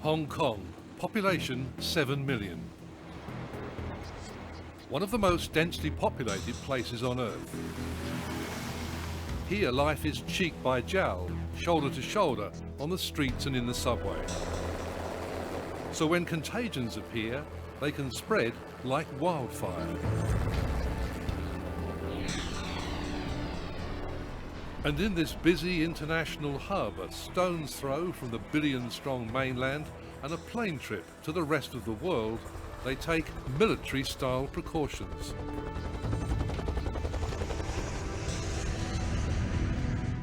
Hong Kong, population 7 million. One of the most densely populated places on Earth. Here life is cheek by jowl, shoulder to shoulder, on the streets and in the subway. So when contagions appear, they can spread like wildfire. And in this busy international hub, a stone's throw from the billion-strong mainland and a plane trip to the rest of the world, they take military-style precautions.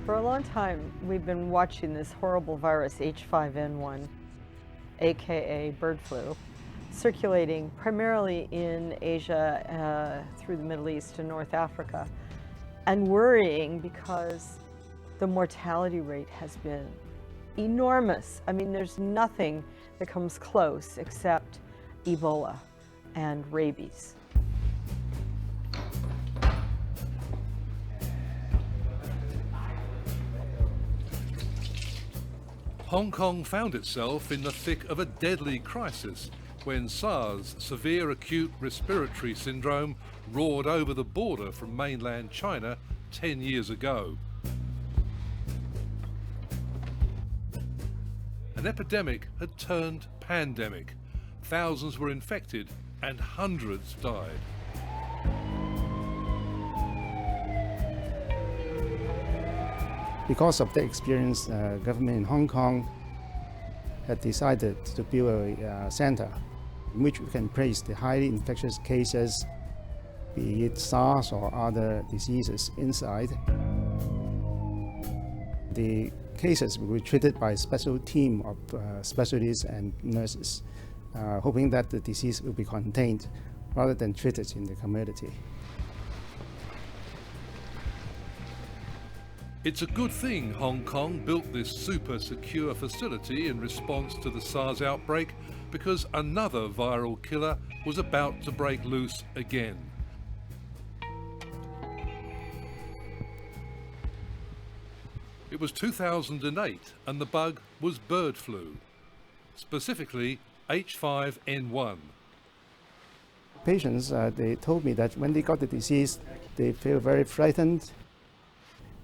For a long time, we've been watching this horrible virus, H5N1, aka bird flu, circulating primarily in Asia, through the Middle East and North Africa, and worrying because the mortality rate has been enormous. I mean, there's nothing that comes close except Ebola and rabies. Hong Kong found itself in the thick of a deadly crisis when SARS, severe acute respiratory syndrome, roared over the border from mainland China 10 years ago. An epidemic had turned pandemic. Thousands were infected and hundreds died. Because of the experience, government in Hong Kong had decided to build a center in which we can place the highly infectious cases, be it SARS or other diseases, inside. The cases will be treated by a special team of specialists and nurses, hoping that the disease will be contained rather than treated in the community. It's a good thing Hong Kong built this super secure facility in response to the SARS outbreak, because another viral killer was about to break loose again. It was 2008 and the bug was bird flu, specifically H5N1. Patients, they told me that when they got the disease, they feel very frightened.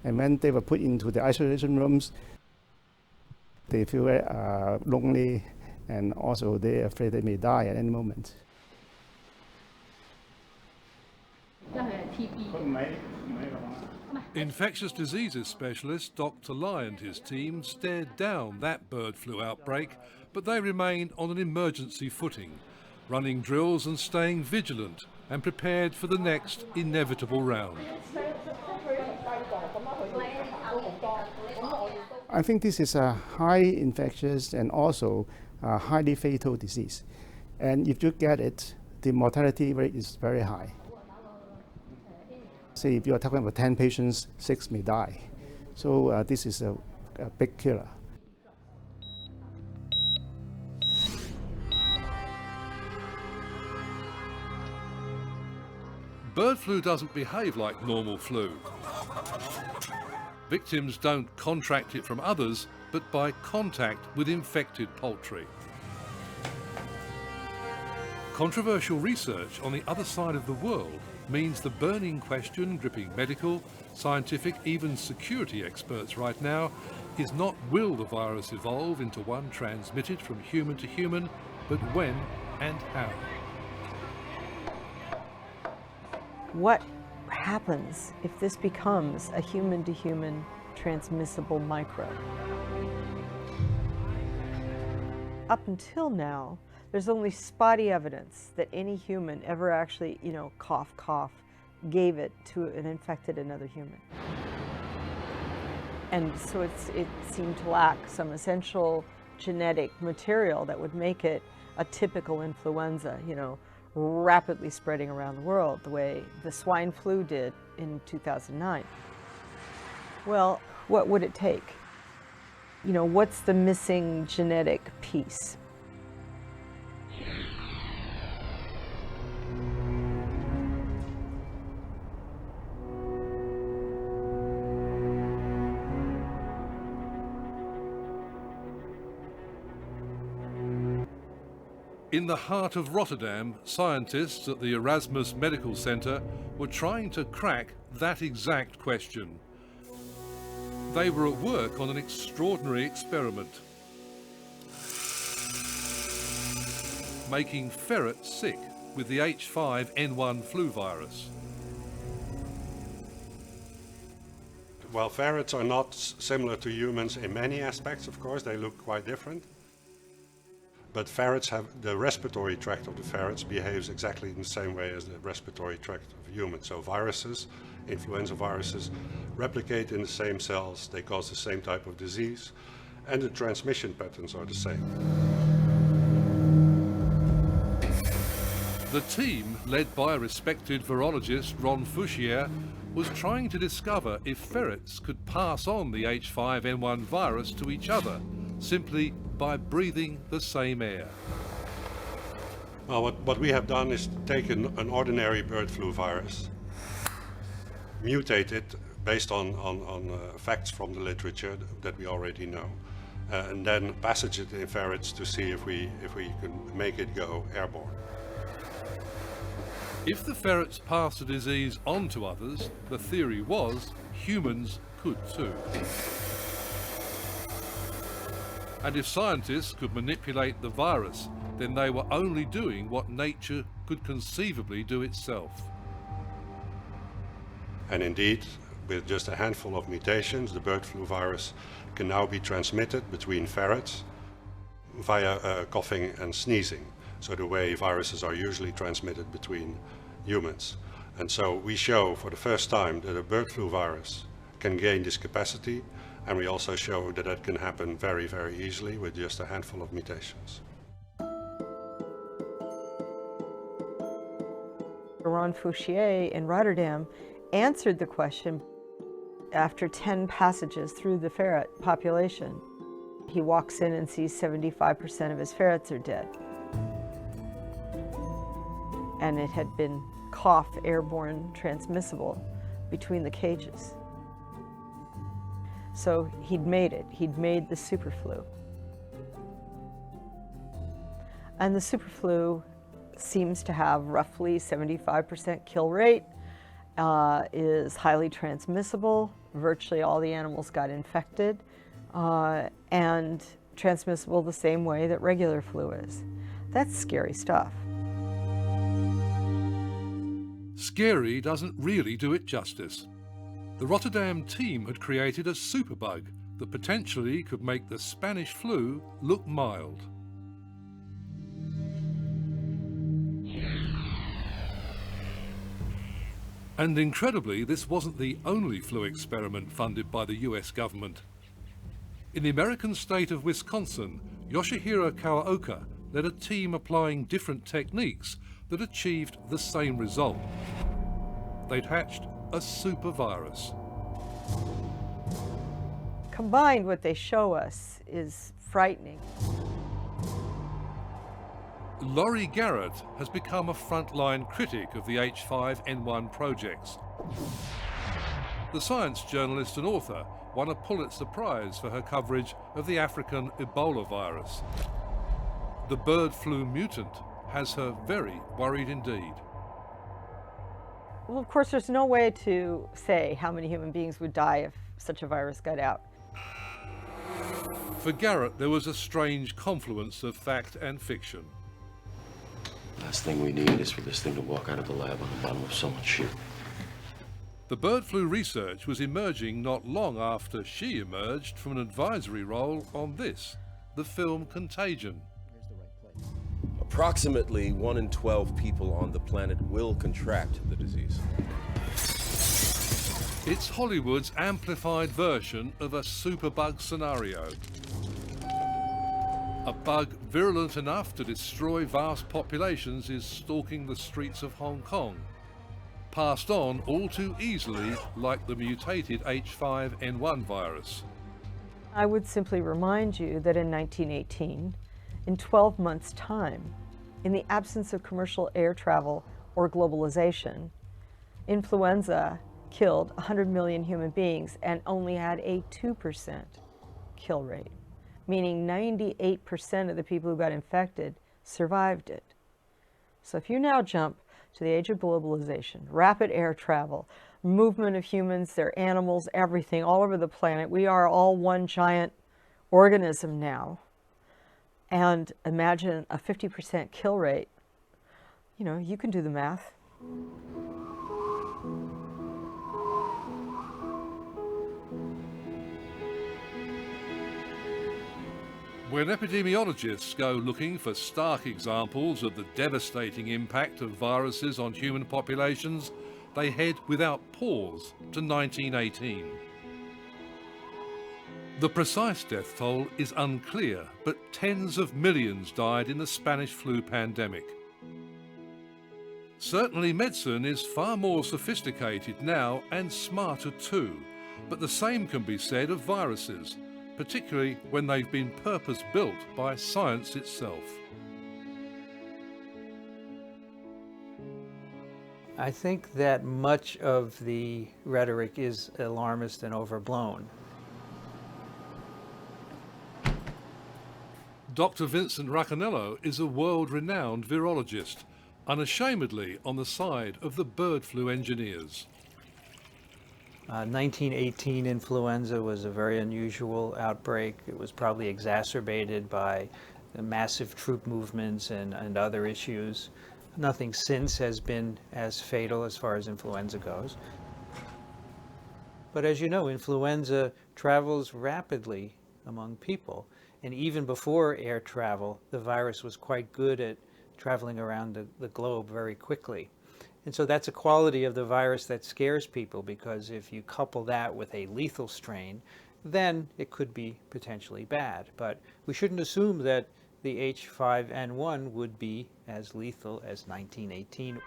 And when they were put into the isolation rooms, they feel very lonely, and also they're afraid they may die at any moment. Infectious diseases specialist Dr. Lai and his team stared down that bird flu outbreak, but they remain on an emergency footing, running drills and staying vigilant and prepared for the next inevitable round. I think this is a high infectious and also a highly fatal disease. And if you get it, the mortality rate is very high. Say if you are talking about 10 patients, 6 may die. So this is a big killer. Bird flu doesn't behave like normal flu. Victims don't contract it from others, but by contact with infected poultry. Controversial research on the other side of the world means the burning question gripping medical, scientific, even security experts right now is not will the virus evolve into one transmitted from human to human, but when and how. What happens if this becomes a human-to-human transmissible microbe? Up until now, there's only spotty evidence that any human ever actually, cough, cough, gave it to and infected another human. And so it seemed to lack some essential genetic material that would make it a typical influenza, rapidly spreading around the world the way the swine flu did in 2009. Well, what would it take? What's the missing genetic piece? In the heart of Rotterdam, scientists at the Erasmus Medical Centre were trying to crack that exact question. They were at work on an extraordinary experiment, making ferrets sick with the H5N1 flu virus. Well, ferrets are not similar to humans in many aspects, of course, they look quite different. But ferrets have, the respiratory tract of the ferrets behaves exactly in the same way as the respiratory tract of humans. So viruses, influenza viruses, replicate in the same cells, they cause the same type of disease, and the transmission patterns are the same. The team, led by respected virologist Ron Fouchier, was trying to discover if ferrets could pass on the H5N1 virus to each other simply by breathing the same air. Well, what we have done is taken an ordinary bird flu virus, mutated based on facts from the literature that we already know, and then passage it in ferrets to see if we can make it go airborne. If the ferrets pass the disease on to others, the theory was humans could too. And if scientists could manipulate the virus, then they were only doing what nature could conceivably do itself. And indeed, with just a handful of mutations, the bird flu virus can now be transmitted between ferrets via coughing and sneezing. So the way viruses are usually transmitted between humans. And so we show for the first time that a bird flu virus can gain this capacity, and we also show that that can happen very, very easily with just a handful of mutations. Ron Fouchier in Rotterdam answered the question after 10 passages through the ferret population. He walks in and sees 75% of his ferrets are dead. And it had been cough, airborne, transmissible between the cages. So he'd made it. He'd made the superflu. And the superflu seems to have roughly 75% kill rate, is highly transmissible. Virtually all the animals got infected, and transmissible the same way that regular flu is. That's scary stuff. Scary doesn't really do it justice. The Rotterdam team had created a superbug that potentially could make the Spanish flu look mild. And incredibly, this wasn't the only flu experiment funded by the US government. In the American state of Wisconsin, Yoshihiro Kawaoka led a team applying different techniques that achieved the same result. They'd hatched a super virus. Combined, what they show us is frightening. Laurie Garrett has become a frontline critic of the H5N1 projects. The science journalist and author won a Pulitzer Prize for her coverage of the African Ebola virus. The bird flu mutant has her very worried indeed. Well, of course, there's no way to say how many human beings would die if such a virus got out. For Garrett, there was a strange confluence of fact and fiction. Last thing we need is for this thing to walk out of the lab on the bottom of someone's ship. The bird flu research was emerging not long after she emerged from an advisory role on this, the film Contagion. Approximately 1 in 12 people on the planet will contract the disease. It's Hollywood's amplified version of a superbug scenario. A bug virulent enough to destroy vast populations is stalking the streets of Hong Kong, passed on all too easily like the mutated H5N1 virus. I would simply remind you that in 1918, in 12 months' time, in the absence of commercial air travel or globalization, influenza killed 100 million human beings and only had a 2% kill rate, meaning 98% of the people who got infected survived it. So if you now jump to the age of globalization, rapid air travel, movement of humans, their animals, everything all over the planet, we are all one giant organism now. And imagine a 50% kill rate. You know, you can do the math. When epidemiologists go looking for stark examples of the devastating impact of viruses on human populations, they head without pause to 1918. The precise death toll is unclear, but tens of millions died in the Spanish flu pandemic. Certainly medicine is far more sophisticated now and smarter too, but the same can be said of viruses, particularly when they've been purpose-built by science itself. I think that much of the rhetoric is alarmist and overblown. Dr Vincent Racaniello is a world-renowned virologist, unashamedly on the side of the bird flu engineers. 1918 influenza was a very unusual outbreak. It was probably exacerbated by the massive troop movements and other issues. Nothing since has been as fatal as far as influenza goes. But as you know, influenza travels rapidly among people. And even before air travel, the virus was quite good at traveling around the globe very quickly. And so that's a quality of the virus that scares people, because if you couple that with a lethal strain, then it could be potentially bad. But we shouldn't assume that the H5N1 would be as lethal as 1918.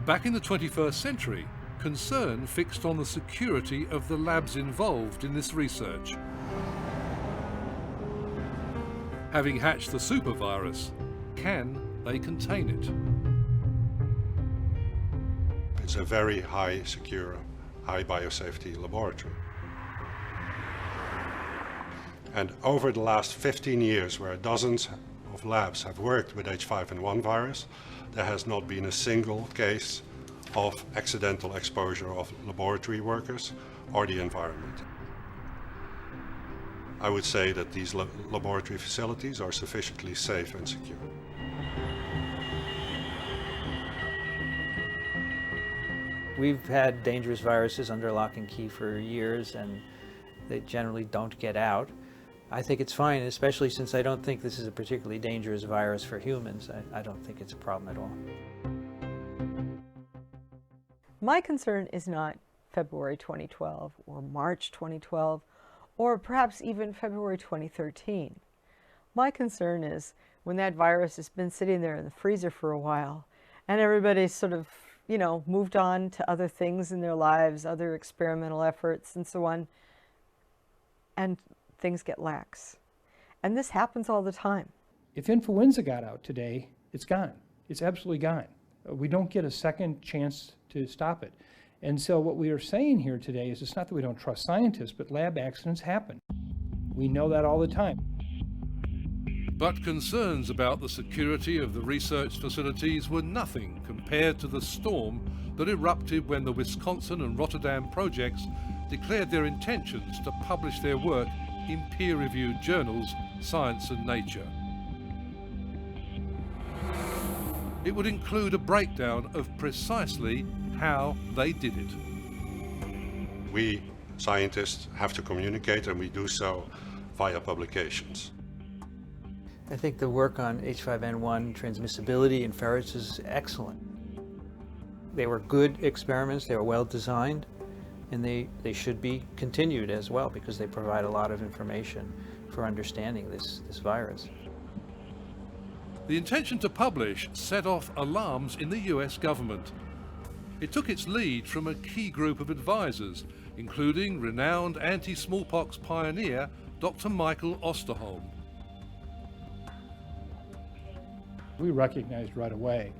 Back in the 21st century, concern fixed on the security of the labs involved in this research. Having hatched the supervirus, can they contain it? It's a very high secure, high biosafety laboratory. And over the last 15 years, where dozens of labs have worked with H5N1 virus, there has not been a single case of accidental exposure of laboratory workers or the environment. I would say that these laboratory facilities are sufficiently safe and secure. We've had dangerous viruses under lock and key for years, and they generally don't get out. I think it's fine, especially since I don't think this is a particularly dangerous virus for humans. I don't think it's a problem at all. My concern is not February 2012 or March 2012 or perhaps even February 2013. My concern is when that virus has been sitting there in the freezer for a while and everybody's sort of, you know, moved on to other things in their lives, other experimental efforts and so on, and things get lax. And this happens all the time. If influenza got out today, it's gone. It's absolutely gone. We don't get a second chance to stop it. And so what we are saying here today is it's not that we don't trust scientists, but lab accidents happen. We know that all the time. But concerns about the security of the research facilities were nothing compared to the storm that erupted when the Wisconsin and Rotterdam projects declared their intentions to publish their work in peer-reviewed journals, Science and Nature. It would include a breakdown of precisely how they did it. We scientists have to communicate, and we do so via publications. I think the work on H5N1 transmissibility in ferrets is excellent. They were good experiments, they were well designed, and they should be continued as well because they provide a lot of information for understanding this virus. The intention to publish set off alarms in the US government. It took its lead from a key group of advisors, including renowned anti-smallpox pioneer Dr. Michael Osterholm. We recognized right away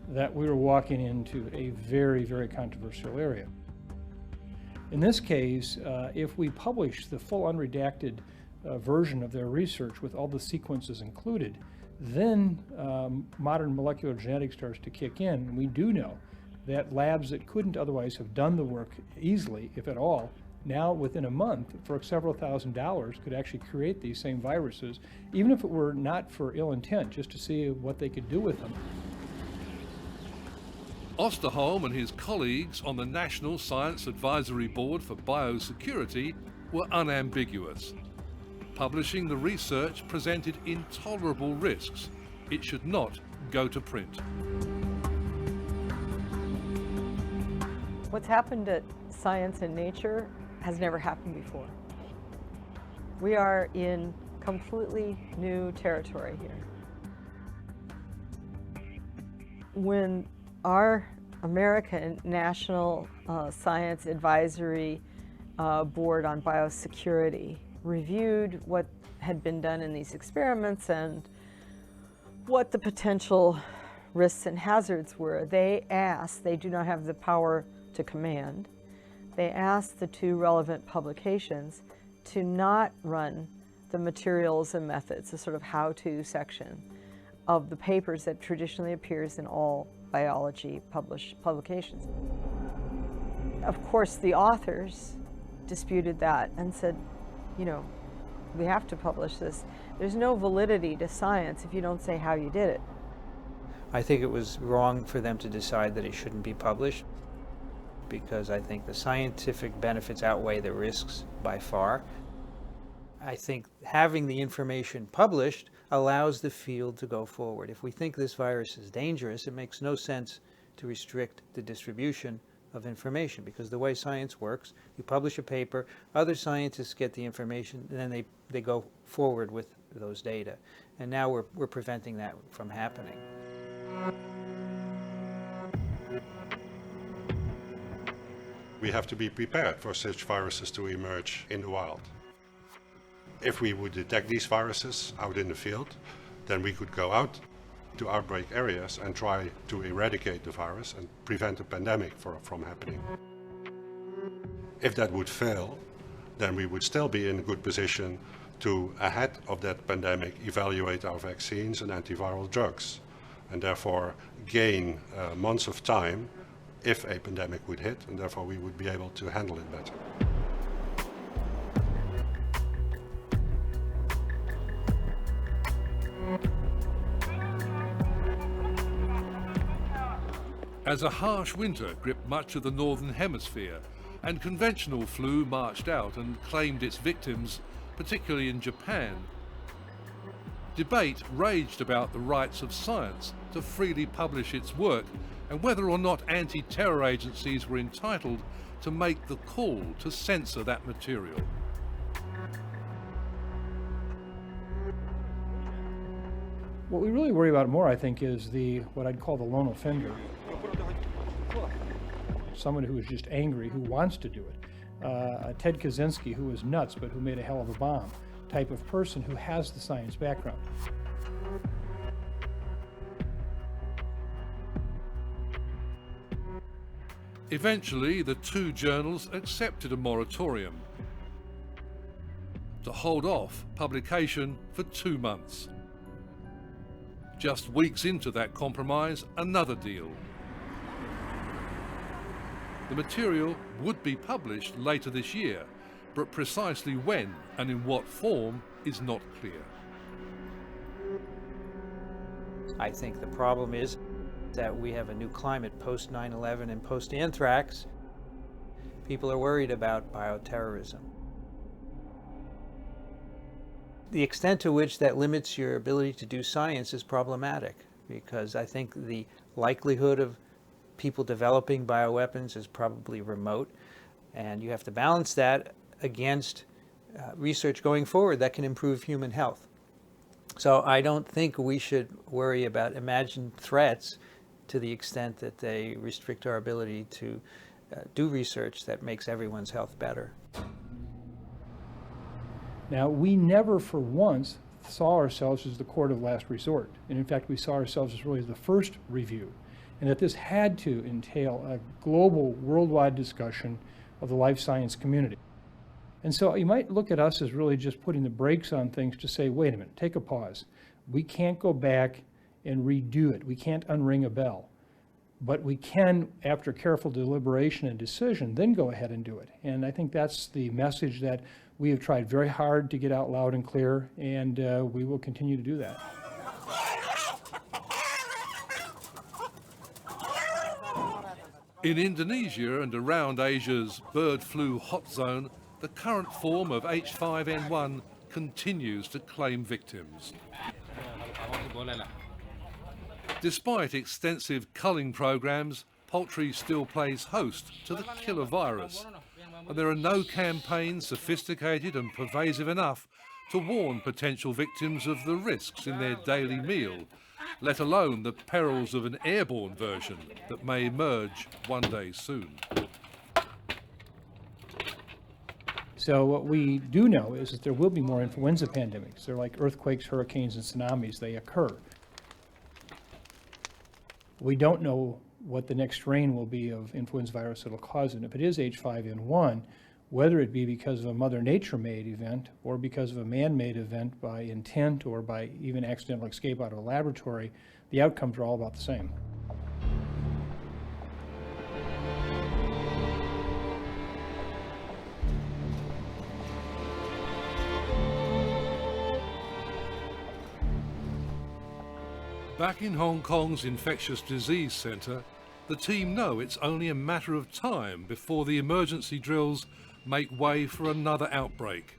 that we were walking into a very, very controversial area. In this case, if we publish the full unredacted version of their research with all the sequences included, then modern molecular genetics starts to kick in. And we do know that labs that couldn't otherwise have done the work easily, if at all, now within a month, for several $1,000s, could actually create these same viruses, even if it were not for ill intent, just to see what they could do with them. Osterholm and his colleagues on the National Science Advisory Board for Biosecurity were unambiguous. Publishing the research presented intolerable risks. It should not go to print. What's happened at Science and Nature has never happened before. We are in completely new territory here. When our American National Science Advisory Board on Biosecurity reviewed what had been done in these experiments and what the potential risks and hazards were, they asked, they do not have the power to command, they asked the two relevant publications to not run the materials and methods, the sort of how-to section of the papers that traditionally appears in all biology publications. Of course, the authors disputed that and said, you know, we have to publish this. There's no validity to science if you don't say how you did it. I think it was wrong for them to decide that it shouldn't be published, because I think the scientific benefits outweigh the risks by far. I think having the information published allows the field to go forward. If we think this virus is dangerous, it makes no sense to restrict the distribution of information, because the way science works, you publish a paper, other scientists get the information, and then they go forward with those data. And now we're preventing that from happening. We have to be prepared for such viruses to emerge in the wild. If we would detect these viruses out in the field, then we could go out to outbreak areas and try to eradicate the virus and prevent a pandemic from happening. If that would fail, then we would still be in a good position to, ahead of that pandemic, evaluate our vaccines and antiviral drugs, and therefore gain months of time if a pandemic would hit, and therefore we would be able to handle it better. As a harsh winter gripped much of the northern hemisphere and conventional flu marched out and claimed its victims, particularly in Japan, debate raged about the rights of science to freely publish its work and whether or not anti-terror agencies were entitled to make the call to censor that material. What we really worry about more, I think, is what I'd call the lone offender. Someone who is just angry, who wants to do it. Ted Kaczynski, who was nuts but who made a hell of a bomb, type of person who has the science background. Eventually, the two journals accepted a moratorium to hold off publication for 2 months. Just weeks into that compromise, another deal. The material would be published later this year, but precisely when and in what form is not clear. I think the problem is that we have a new climate post 9/11 and post anthrax. People are worried about bioterrorism. The extent to which that limits your ability to do science is problematic, because I think the likelihood of people developing bioweapons is probably remote, and you have to balance that against research going forward that can improve human health. So I don't think we should worry about imagined threats to the extent that they restrict our ability to do research that makes everyone's health better. Now, we never for once saw ourselves as the court of last resort. And in fact, we saw ourselves as really the first review. And that this had to entail a global, worldwide discussion of the life science community. And so you might look at us as really just putting the brakes on things to say, wait a minute, take a pause. We can't go back and redo it. We can't unring a bell. But we can, after careful deliberation and decision, then go ahead and do it. And I think that's the message that we have tried very hard to get out loud and clear, and we will continue to do that. In Indonesia and around Asia's bird flu hot zone, the current form of H5N1 continues to claim victims. Despite extensive culling programs, poultry still plays host to the killer virus, and there are no campaigns sophisticated and pervasive enough to warn potential victims of the risks in their daily meal, let alone the perils of an airborne version that may emerge one day soon. So what we do know is that there will be more influenza pandemics. They're like earthquakes, hurricanes, and tsunamis. They occur. We don't know what the next strain will be of influenza virus that will cause it. If it is H5N1, whether it be because of a Mother Nature-made event or because of a man-made event by intent or by even accidental escape out of a laboratory, the outcomes are all about the same. Back in Hong Kong's Infectious Disease Centre, the team know it's only a matter of time before the emergency drills make way for another outbreak.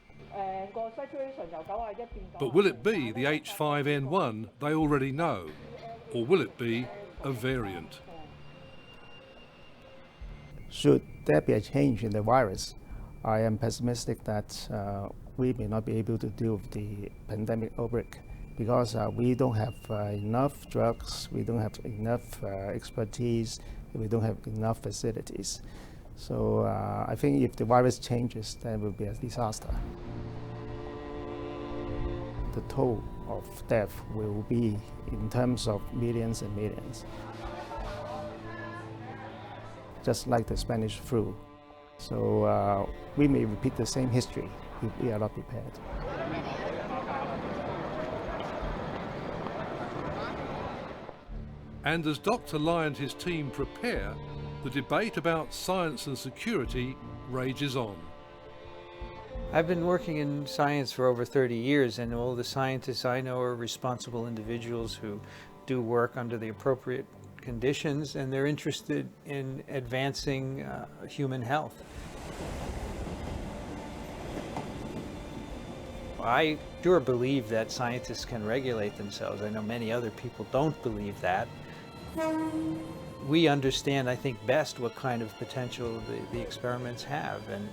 But will it be the H5N1 they already know, or will it be a variant? Should there be a change in the virus, I am pessimistic that we may not be able to deal with the pandemic outbreak, because we don't have enough drugs, we don't have enough expertise, we don't have enough facilities. So I think if the virus changes, then it will be a disaster. The toll of death will be in terms of millions and millions, just like the Spanish flu. So we may repeat the same history if we are not prepared. And as Dr. Lai and his team prepare, the debate about science and security rages on. I've been working in science for over 30 years, and all the scientists I know are responsible individuals who do work under the appropriate conditions, and they're interested in advancing human health. I sure believe that scientists can regulate themselves. I know many other people don't believe that. We understand, I think, best what kind of potential the experiments have, and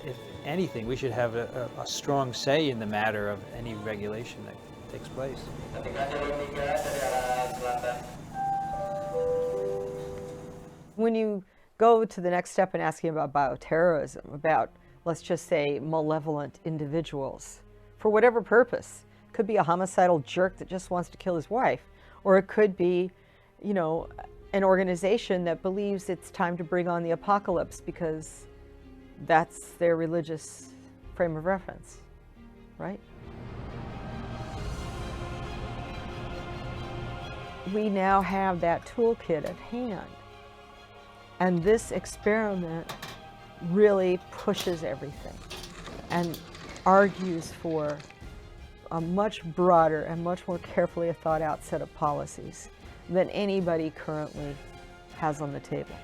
if anything, we should have a strong say in the matter of any regulation that takes place. When you go to the next step in asking about bioterrorism, about, let's just say, malevolent individuals, for whatever purpose, it could be a homicidal jerk that just wants to kill his wife, or it could be, you know, an organization that believes it's time to bring on the apocalypse because that's their religious frame of reference, right? We now have that toolkit at hand. And this experiment really pushes everything and argues for a much broader and much more carefully thought out set of policies than anybody currently has on the table.